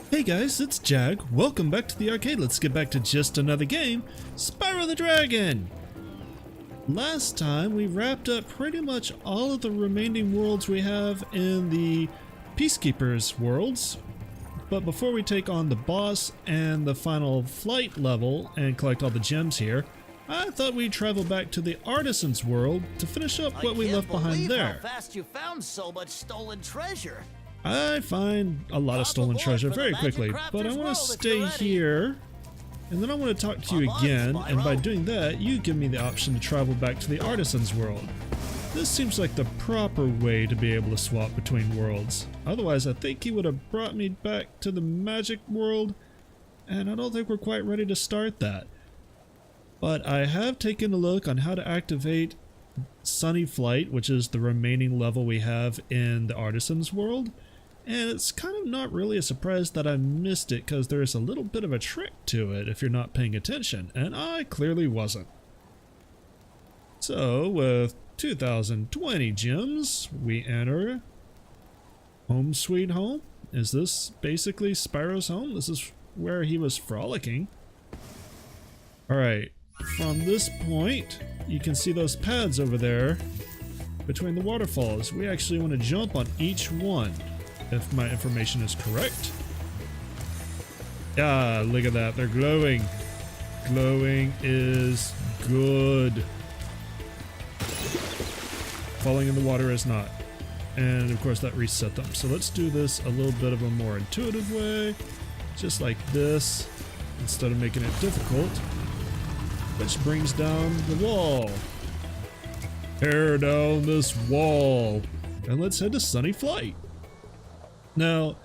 Hey guys, it's Jag. Welcome back to the arcade. Let's get back to just another game, Spyro the Dragon! Last time we wrapped up pretty much all of the remaining worlds we have in the Peacekeepers worlds. But before we take on the boss and the final flight level and collect all the gems here, I thought we'd travel back to the Artisans World to finish up what we left behind there. How fast you found so much stolen treasure. I find a lot of stolen treasure very quickly, but I want to stay here, and then I want to talk to you again, and by doing that, you give me the option to travel back to the Artisans World. This seems like the proper way to be able to swap between worlds. Otherwise, I think he would have brought me back to the Magic World, and I don't think we're quite ready to start that. But I have taken a look on how to activate Sunny Flight, which is the remaining level we have in the Artisans World. And it's kind of not really a surprise that I missed it, because there's a little bit of a trick to it if you're not paying attention, and I clearly wasn't. So with 2020 gems, we enter Home Sweet Home. Is this basically Spyro's home? This is where he was frolicking. Alright, from this point, you can see those pads over there between the waterfalls. We actually want to jump on each one, if my information is correct. Ah, look at that, they're glowing. Glowing is good. Falling in the water is not. And of course that reset them. So let's do this a little bit of a more intuitive way. Just like this, instead of making it difficult. Which brings down the wall. Tear down this wall. And let's head to Sunny Flight. Now,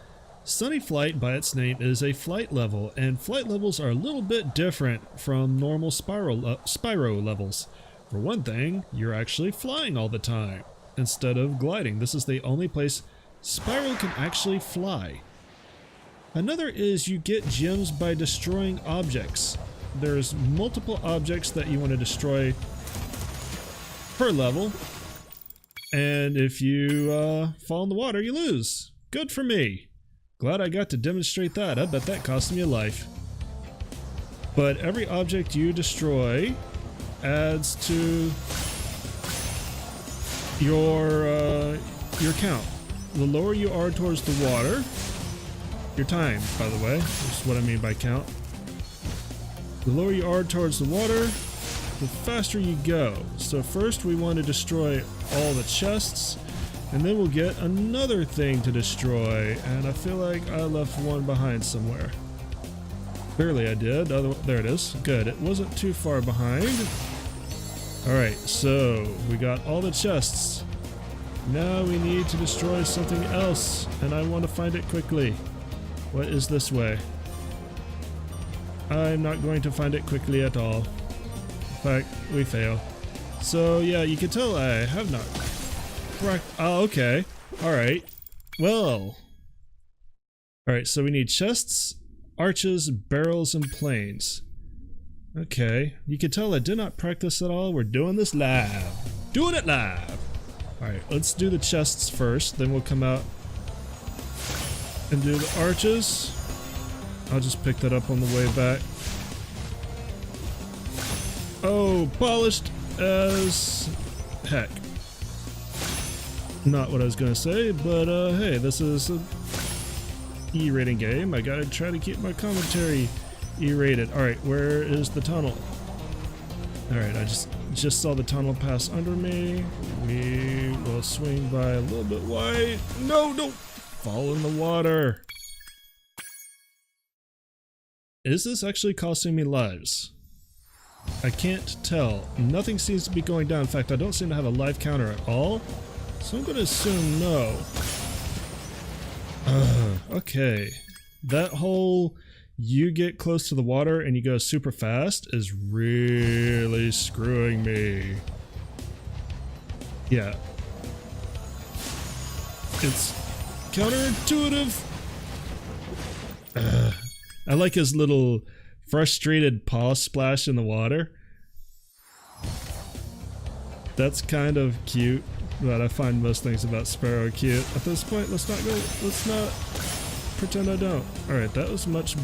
Sunny Flight by its name is a flight level, and flight levels are a little bit different from normal Spyro levels. For one thing, you're actually flying all the time instead of gliding. This is the only place Spyro can actually fly. Another is you get gems by destroying objects. There's multiple objects that you want to destroy per level, and if you fall in the water, you lose. Good for me. Glad I got to demonstrate that. I bet that cost me a life. But every object you destroy adds to your count. The lower you are towards the water, your time, by the way, is what I mean by count. The lower you are towards the water, the faster you go. So first we want to destroy all the chests, and then we'll get another thing to destroy, and I feel like I left one behind somewhere. Clearly I did. There it is. Good. It wasn't too far behind. Alright, so we got all the chests. Now we need to destroy something else, and I want to find it quickly. What is this way? I'm not going to find it quickly at all. In fact, we fail. So yeah, you can tell I have not cracked. Oh, okay. Alright. Well. Alright, so we need chests, arches, barrels, and planes. Okay. You can tell I did not practice at all. We're doing this live. Doing it live! Alright, let's do the chests first, then we'll come out and do the arches. I'll just pick that up on the way back. Oh, polished as heck. Not what I was gonna say, but hey, this is a E-rating game. I gotta try to keep my commentary E-rated. Alright, where is the tunnel? Alright, I just saw the tunnel pass under me. We will swing by a little bit wide. No, don't fall in the water. Is this actually costing me lives? I can't tell. Nothing seems to be going down. In fact, I don't seem to have a life counter at all. So I'm going to assume no. Okay. That whole you get close to the water and you go super fast is really screwing me. Yeah. It's counterintuitive. I like his little frustrated paw splash in the water. That's kind of cute, but I find most things about Spyro cute. At this point, let's not pretend I don't. Alright, that was much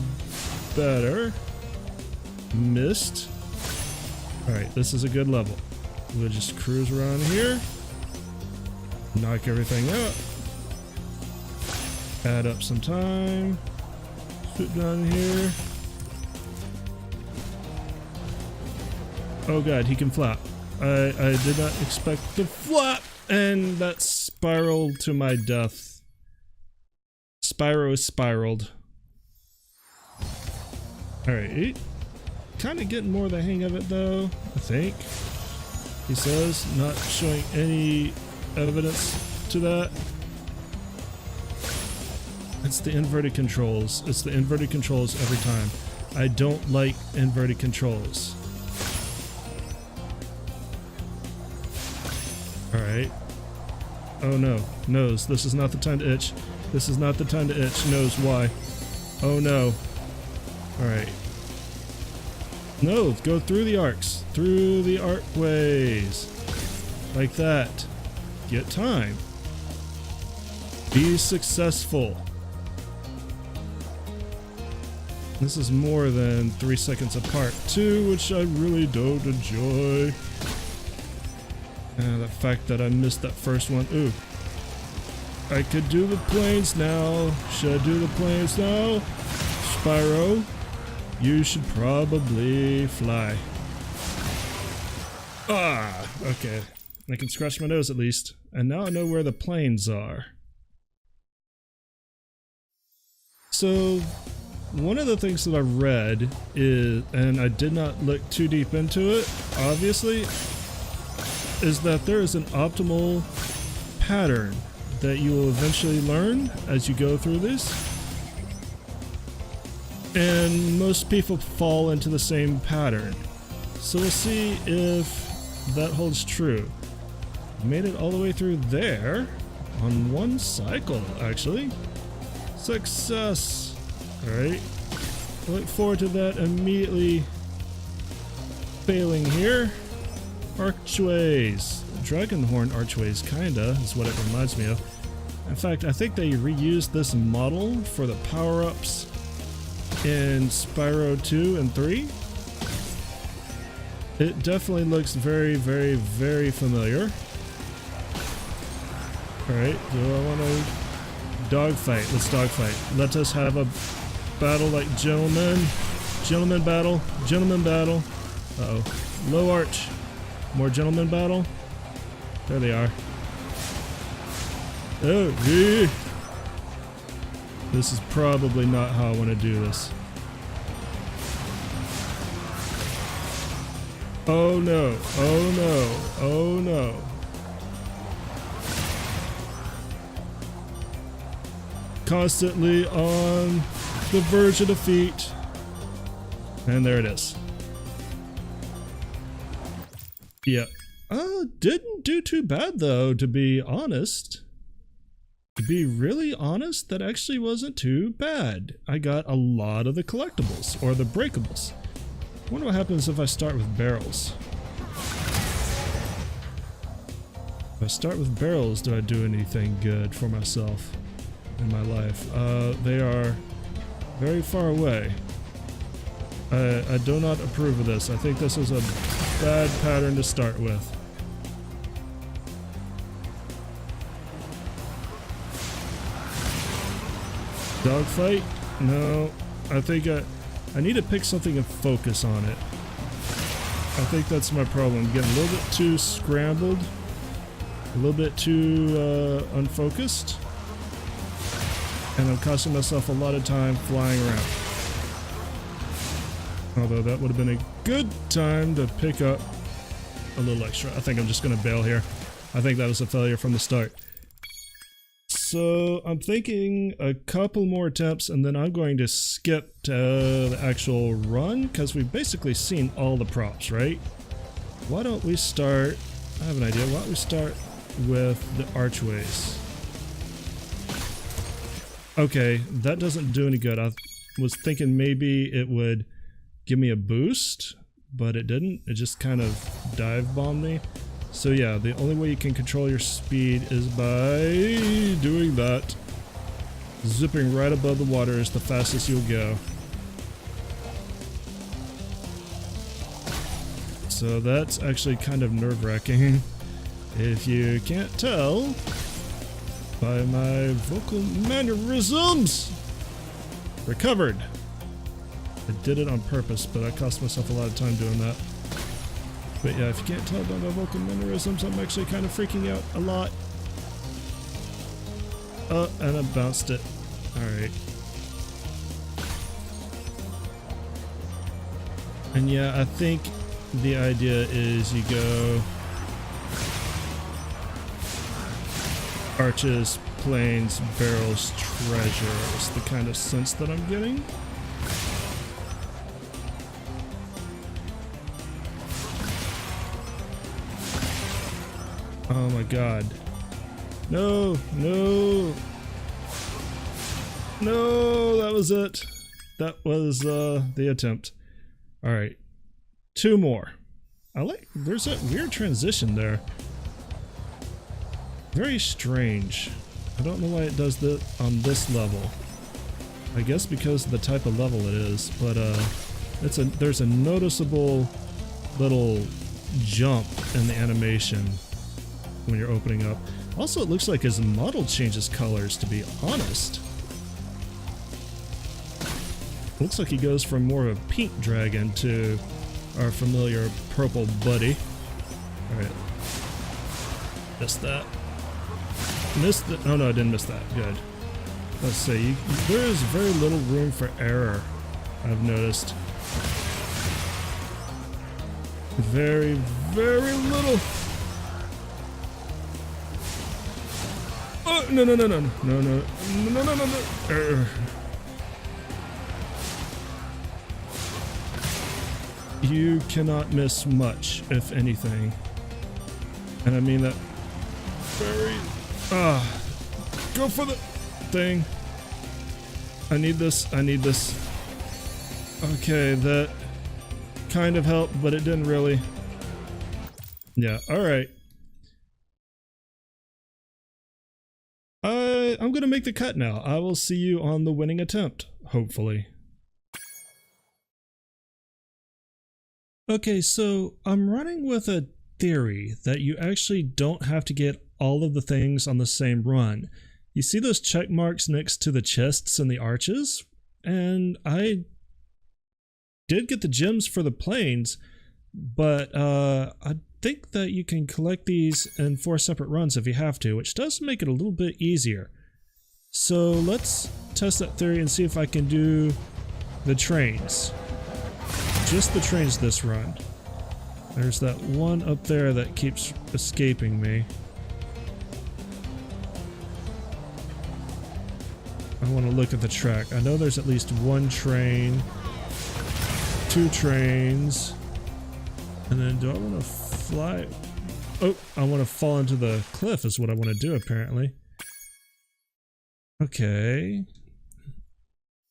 better. Missed. Alright, this is a good level. We'll just cruise around here. Knock everything out. Add up some time. Put down here. Oh god, he can flap. I did not expect to flap! And that spiraled to my death. Spyro spiraled. Alright. Kind of getting more of the hang of it though, I think. He says, not showing any evidence to that. It's the inverted controls. It's the inverted controls every time. I don't like inverted controls. Alright. Oh no. Nose. This is not the time to itch. This is not the time to itch. Nose. Why? Oh no. Alright. No, go through the arcs. Through the archways. Like that. Get time. Be successful. This is more than 3 seconds apart too, which I really don't enjoy. And the fact that I missed that first one. Ooh. I could do the planes now. Should I do the planes now? Spyro, you should probably fly. Ah, okay. I can scratch my nose at least. And now I know where the planes are. So, one of the things that I read is, and I did not look too deep into it, obviously, is that there is an optimal pattern that you will eventually learn as you go through this. And most people fall into the same pattern. So we'll see if that holds true. Made it all the way through there on one cycle, actually. Success! Alright. Look forward to that immediately failing here. Archways. Dragonhorn archways, kinda, is what it reminds me of. In fact, I think they reused this model for the power-ups in Spyro 2 and 3. It definitely looks very, very, very familiar. Alright, do I want to dogfight? Let's dogfight. Let us have a battle like gentlemen. Gentleman battle. Gentleman battle. Uh-oh. Low arch. More gentleman battle. There they are. Oh, yeah. This is probably not how I want to do this. Oh no. Oh no. Oh no. Constantly on the verge of defeat. And there it is. Yeah. Didn't do too bad though, to be honest. To be really honest, that actually wasn't too bad. I got a lot of the collectibles, or the breakables. I wonder what happens if I start with barrels. If I start with barrels, do I do anything good for myself in my life? They are very far away. I do not approve of this. I think this is a bad pattern to start with. Dogfight? No. I think I need to pick something and focus on it. I think that's my problem. I'm getting a little bit too scrambled. A little bit too unfocused. And I'm costing myself a lot of time flying around. Although that would have been a good time to pick up a little extra. I think I'm just going to bail here. I think that was a failure from the start. So I'm thinking a couple more attempts and then I'm going to skip to the actual run because we've basically seen all the props, right? Why don't we start, I have an idea, why don't we start with the archways? Okay, that doesn't do any good. I was thinking maybe it would give me a boost, but it didn't. It just kind of dive bombed me. So yeah, the only way you can control your speed is by doing that. Zipping right above the water is the fastest you'll go. So that's actually kind of nerve-wracking. If you can't tell by my vocal mannerisms. Recovered. I did it on purpose, but I cost myself a lot of time doing that. But yeah, if you can't tell by my vocal mannerisms, I'm actually kind of freaking out a lot. Oh, and I bounced it. Alright. And yeah, I think the idea is you go arches, planes, barrels, treasure is the kind of sense that I'm getting. Oh my god. No, no. No, that was it. That was the attempt. Alright. 2 more. There's that weird transition there. Very strange. I don't know why it does that on this level. I guess because of the type of level it is, but there's a noticeable little jump in the animation when you're opening up. Also, it looks like his model changes colors, to be honest. Looks like he goes from more of a pink dragon to our familiar purple buddy. Alright. Missed that. Missed it. Oh no, I didn't miss that. Good. Let's see. There is very little room for error, I've noticed. Very, very little. Oh, no, no, no, no, no, no, no, no, no, no, no. You cannot miss much, if anything. And I mean that very... go for the thing. I need this, I need this. Okay, that kind of helped, but it didn't really. Yeah, alright. I'm gonna make the cut now. I will see you on the winning attempt, hopefully. Okay, so I'm running with a theory that you actually don't have to get all of the things on the same run. You see those check marks next to the chests and the arches? And I did get the gems for the planes, but I think that you can collect these in 4 separate runs if you have to, which does make it a little bit easier. So let's test that theory and see if I can do the trains. Just the trains this run. There's that one up there that keeps escaping me. I want to look at the track. I know there's at least 1 train, 2 trains, and then do I want to fly? Oh, I want to fall into the cliff is what I want to do apparently. Okay.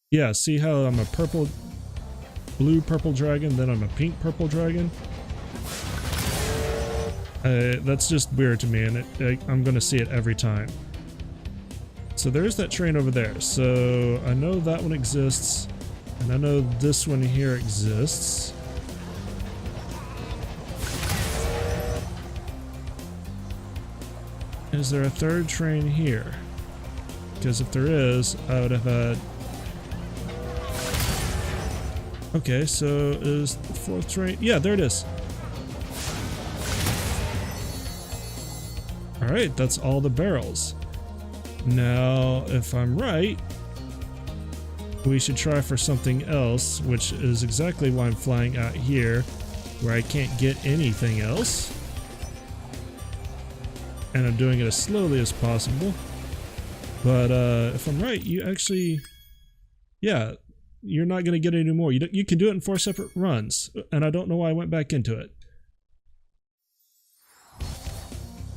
Yeah, see how I'm a blue purple dragon, then I'm a pink purple dragon? That's just weird to me, and I'm gonna see it every time. So there's that train over there, so I know that one exists, and I know this one here exists. Is there a 3rd train here? Because if there is, I would have had... Okay, so is the 4th train... Yeah, there it is. Alright, that's all the barrels. Now, if I'm right, we should try for something else, which is exactly why I'm flying out here, where I can't get anything else. And I'm doing it as slowly as possible. But if I'm right, you actually... Yeah, you're not going to get any more. You can do it in 4 separate runs, and I don't know why I went back into it.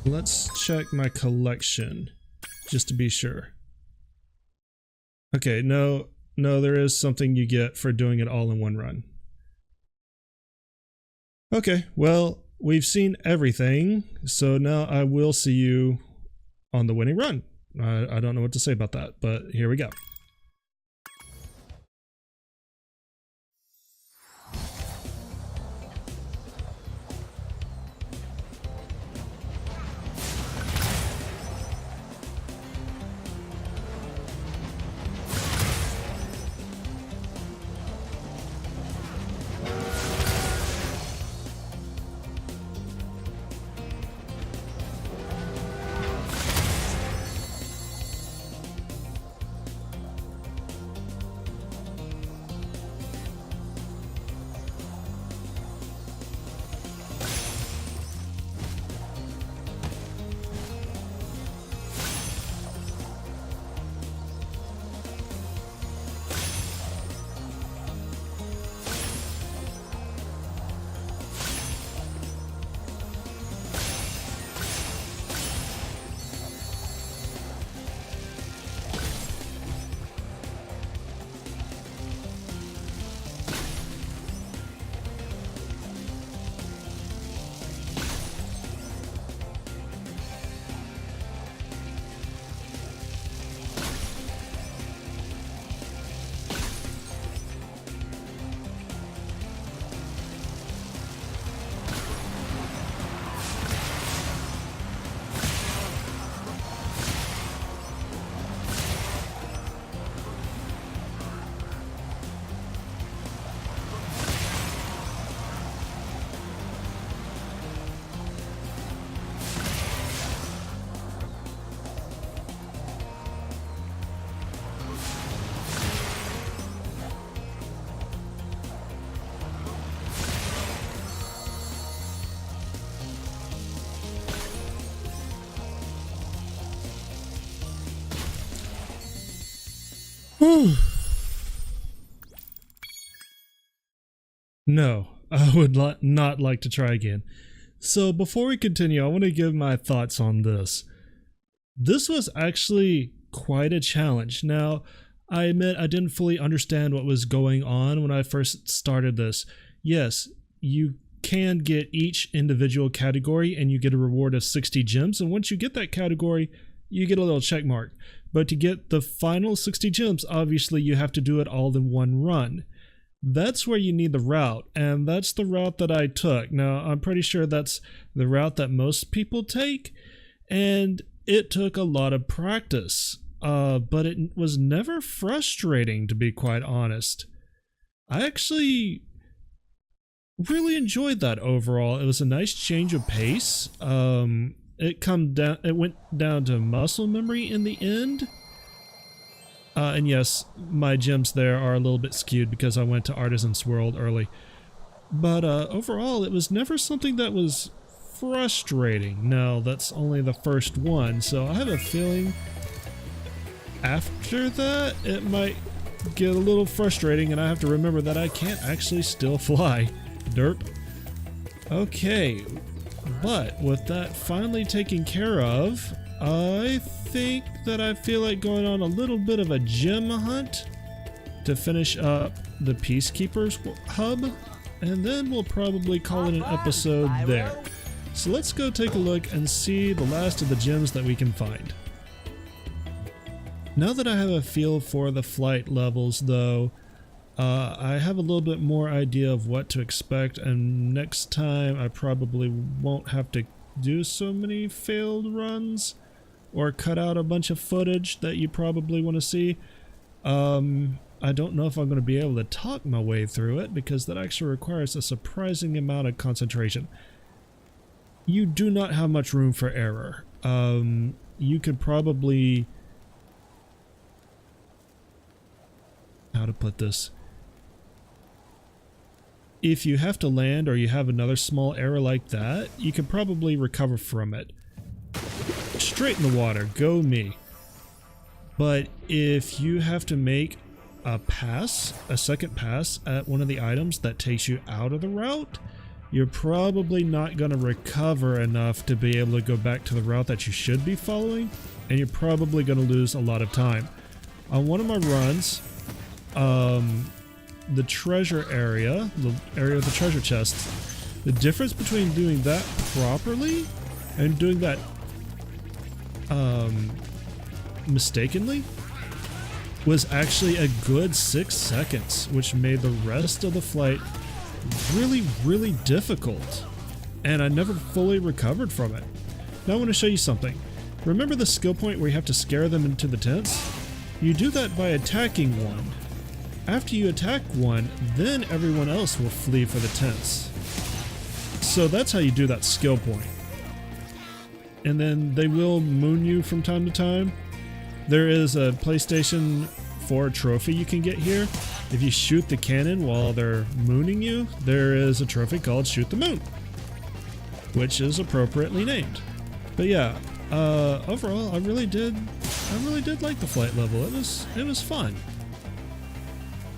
Let's check my collection, just to be sure. Okay, no, there is something you get for doing it all in 1 run. Okay, well, we've seen everything, so now I will see you on the winning run. I don't know what to say about that, but here we go. No, I would not like to try again. So before we continue, I want to give my thoughts on this. This was actually quite a challenge. Now, I admit I didn't fully understand what was going on when I first started this. Yes, you can get each individual category and you get a reward of 60 gems, and once you get that category, you get a little check mark. But to get the final 60 gems, obviously you have to do it all in one run. That's where you need the route, and that's the route that I took. Now, I'm pretty sure that's the route that most people take, and it took a lot of practice, but it was never frustrating, to be quite honest. I actually really enjoyed that overall. It was a nice change of pace. It went down to muscle memory in the end. And yes, my gems there are a little bit skewed because I went to Artisans World early. But overall, it was never something that was frustrating. No, that's only the first one, so I have a feeling after that it might get a little frustrating and I have to remember that I can't actually still fly. Derp. Okay, but with that finally taken care of, I think that I feel like going on a little bit of a gem hunt to finish up the Peacekeepers hub, and then we'll probably call it an episode there. So let's go take a look and see the last of the gems that we can find. Now that I have a feel for the flight levels though, I have a little bit more idea of what to expect, and next time I probably won't have to do so many failed runs or cut out a bunch of footage that you probably want to see. I don't know if I'm going to be able to talk my way through it because that actually requires a surprising amount of concentration. You do not have much room for error. You could probably... how to put this? If you have to land or you have another small error like that, you can probably recover from it. Straight in the water, go me. But if you have to make a second pass at one of the items that takes you out of the route, you're probably not going to recover enough to be able to go back to the route that you should be following, and you're probably going to lose a lot of time. On one of my runs, the treasure area, the area of the treasure chests, the difference between doing that properly and doing that mistakenly, was actually a good 6 seconds, which made the rest of the flight really, really difficult. And I never fully recovered from it. Now I want to show you something. Remember the skill point where you have to scare them into the tents? You do that by attacking one. After you attack one, then everyone else will flee for the tents. So that's how you do that skill point. And then they will moon you from time to time. There is a PlayStation 4 trophy you can get here. If you shoot the cannon while they're mooning you, there is a trophy called Shoot the Moon, which is appropriately named. But yeah, overall, I really did like the flight level. It was fun.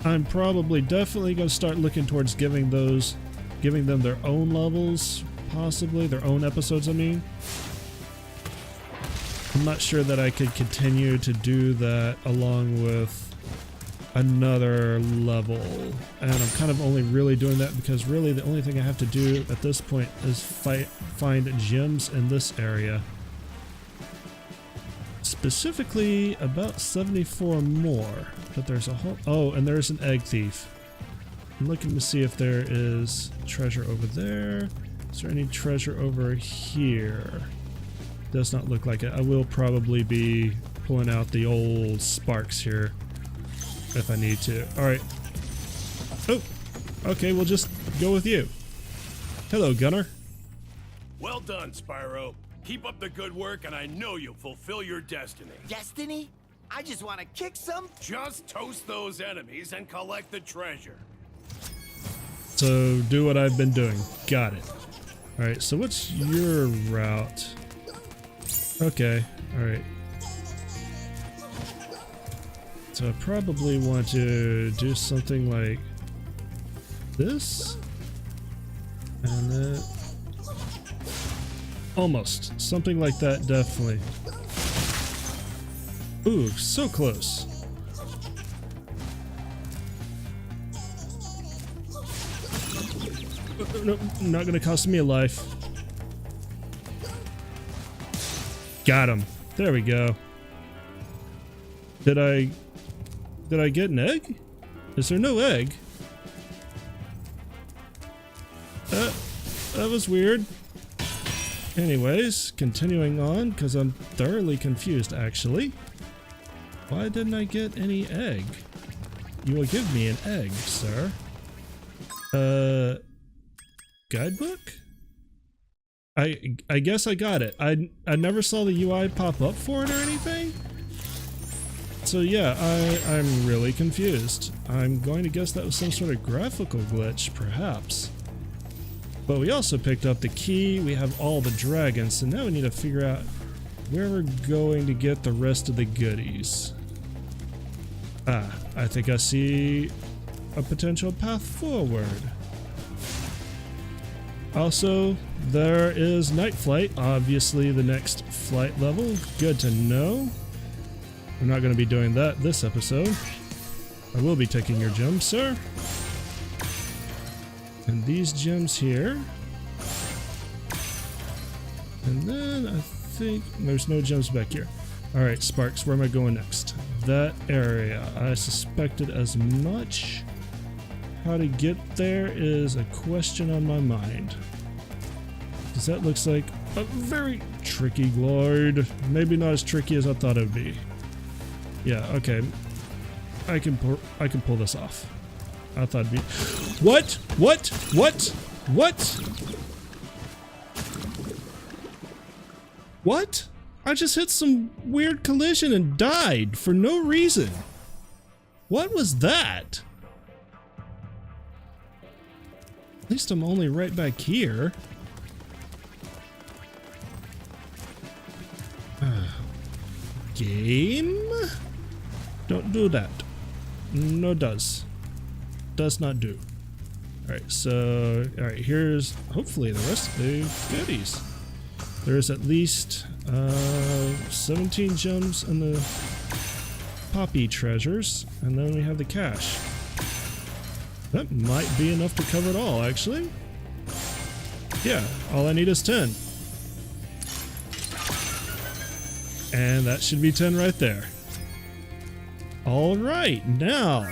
I'm probably definitely going to start looking towards giving them their own levels, possibly their own episodes. I mean, I'm not sure that I could continue to do that along with another level, and I'm kind of only really doing that because really the only thing I have to do at this point is find gems in this area. Specifically about 74 more, but there's a whole... Oh, and there's an egg thief. I'm looking to see if there is treasure over there. Is there any treasure over here? Does not look like it. I will probably be pulling out the old sparks here if I need to. Alright. Oh, okay, we'll just go with you. Hello, Gunner. Well done, Spyro. Keep up the good work, and I know you'll fulfill your destiny. Destiny? I just want to kick some. Just toast those enemies and collect the treasure. So, do what I've been doing. Got it. Alright, so what's your route? Okay, alright. So I probably want to do something like this. And then... Almost. Something like that, definitely. Ooh, so close. No, not gonna cost me a life. Got him. There we go. Did I get an egg? Is there no egg? That was weird. Anyways, continuing on, because I'm thoroughly confused actually. Why didn't I get any egg? You will give me an egg, sir. Guidebook? I guess I got it. I never saw the UI pop up for it or anything. So yeah, I'm really confused. I'm going to guess that was some sort of graphical glitch, perhaps. But we also picked up the key, we have all the dragons, so now we need to figure out where we're going to get the rest of the goodies. Ah, I think I see a potential path forward. Also, there is Night Flight, obviously the next flight level. Good to know. We're not going to be doing that this episode. I will be taking your gems, sir. And these gems here. And then I think there's no gems back here. Alright, Sparks, where am I going next? That area. I suspected as much. How to get there is a question on my mind. Because that looks like a very tricky glide. Maybe not as tricky as I thought it would be. Yeah, okay. I can pull this off. I thought it'd be... What? What? What? What? What? I just hit some weird collision and died for no reason. What was that? At least I'm only right back here. Game? Don't do that. No does. Does not do. Alright, so... Alright, here's hopefully the rest of the goodies. There's at least 17 gems in the poppy treasures, and then we have the cash. That might be enough to cover it all, actually. Yeah, all I need is 10. And that should be 10 right there. All right, now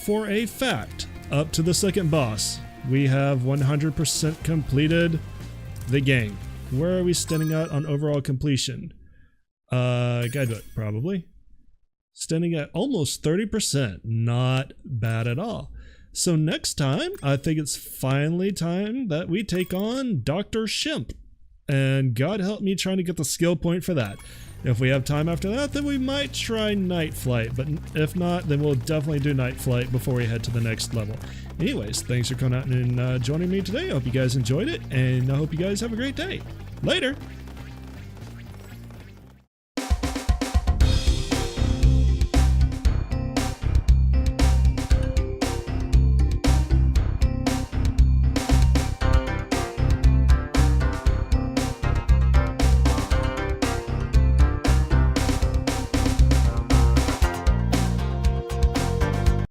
for a fact, up to the second boss, we have 100% completed the game. Where are we standing at on overall completion? Guidebook, probably. Standing at almost 30%. Not bad at all. So next time, I think it's finally time that we take on Dr. Shimp. And God help me trying to get the skill point for that. If we have time after that, then we might try Night Flight, but if not, then we'll definitely do Night Flight before we head to the next level. Anyways, thanks for coming out and joining me today. I hope you guys enjoyed it, and I hope you guys have a great day. Later!